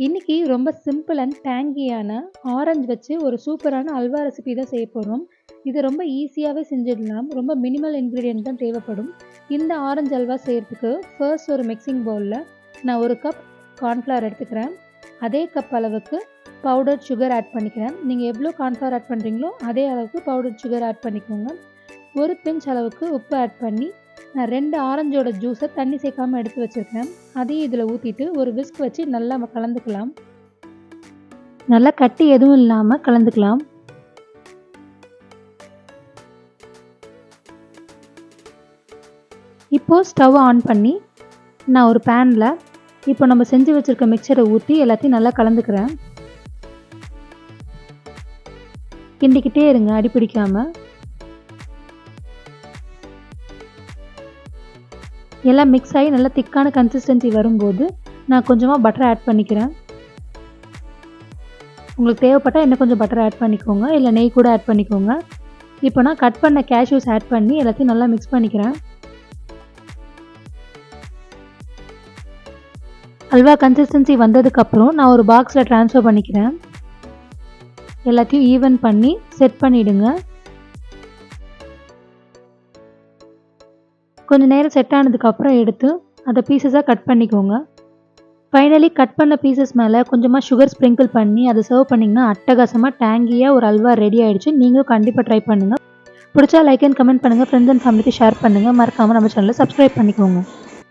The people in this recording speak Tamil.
இன்னைக்கு ரொம்ப சிம்பிள் அண்ட் டேங்கியான ஆரஞ்சு வச்சு ஒரு சூப்பரான அல்வா ரெசிபி தான் செய்ய போகிறோம். இது ரொம்ப ஈஸியாகவே செஞ்சிடலாம். ரொம்ப மினிமல் இன்க்ரீடியன்ட் தான் தேவைப்படும். இந்த ஆரஞ்சு அல்வா செய்கிறதுக்கு ஃபர்ஸ்ட் ஒரு மிக்சிங் பவுலில் நான் 1 கப் கார்ன்ஃப்ளவர் எடுத்துக்கிறேன். அதே கப் அளவுக்கு பவுடர் சுகர் ஆட் பண்ணிக்கிறேன். நீங்கள் எவ்வளோ கார்ன்ஃப்ளவர் ஆட் பண்ணுறீங்களோ அதே அளவுக்கு பவுடர் சுகர் ஆட் பண்ணிக்கோங்க. ஒரு பிஞ்ச் அளவுக்கு உப்பு ஆட் பண்ணி நான் 2 ஆரஞ்சோட ஜூஸை தண்ணி சேர்க்காமல் எடுத்து வச்சுருக்கேன். அதையும் இதில் ஊற்றிட்டு ஒரு விஸ்க் வச்சு நல்லா கலந்துக்கலாம். நல்லா கட்டி எதுவும் இல்லாமல் கலந்துக்கலாம். இப்போது ஸ்டவ் ஆன் பண்ணி நான் ஒரு பேனில் இப்போ நம்ம செஞ்சு வச்சுருக்க மிக்சரை ஊற்றி எல்லாத்தையும் நல்லா கலந்துக்கிறேன். கிண்டிக்கிட்டே இருங்க, அடி பிடிக்காமல். எல்லாம் மிக்ஸ் ஆகி நல்லா திக்கான கன்சிஸ்டன்சி வரும்போது நான் கொஞ்சமாக பட்டர் ஆட் பண்ணிக்கிறேன். உங்களுக்கு தேவைப்பட்டால் இன்னும் கொஞ்சம் பட்டர் ஆட் பண்ணிக்கோங்க, இல்லை நெய் கூட ஆட் பண்ணிக்கோங்க. இப்போ நான் கட் பண்ண கேஷ்யூஸ் ஆட் பண்ணி எல்லாத்தையும் நல்லா மிக்ஸ் பண்ணிக்கிறேன். அல்வா கன்சிஸ்டன்சி வந்ததுக்கப்புறம் நான் ஒரு பாக்ஸில் ட்ரான்ஸ்ஃபர் பண்ணிக்கிறேன். எல்லாத்தையும் ஈவன் பண்ணி செட் பண்ணிவிடுங்க. கொஞ்சம் நேரம் செட் ஆனதுக்கப்புறம் எடுத்து அதை பீசஸாக கட் பண்ணிக்கோங்க. ஃபைனலி கட் பண்ண பீசஸ் மேலே கொஞ்சமாக சுகர் ஸ்ப்ரிங்கிள் பண்ணி அதை சர்வ் பண்ணிங்கன்னா அட்டகாசமாக டேங்கியாக ஒரு அல்வா ரெடி ஆகிடுச்சு. நீங்களும் கண்டிப்பாக ட்ரை பண்ணுங்கள். பிடிச்சா லைக் அண்ட் கமெண்ட் பண்ணுங்கள். ஃப்ரெண்ட்ஸ் அண்ட் ஃபேமிலிக்கு ஷேர் பண்ணுங்கள். மறக்காமல் நம்ம சேனலை சப்ஸ்கிரைப் பண்ணிக்கோங்க.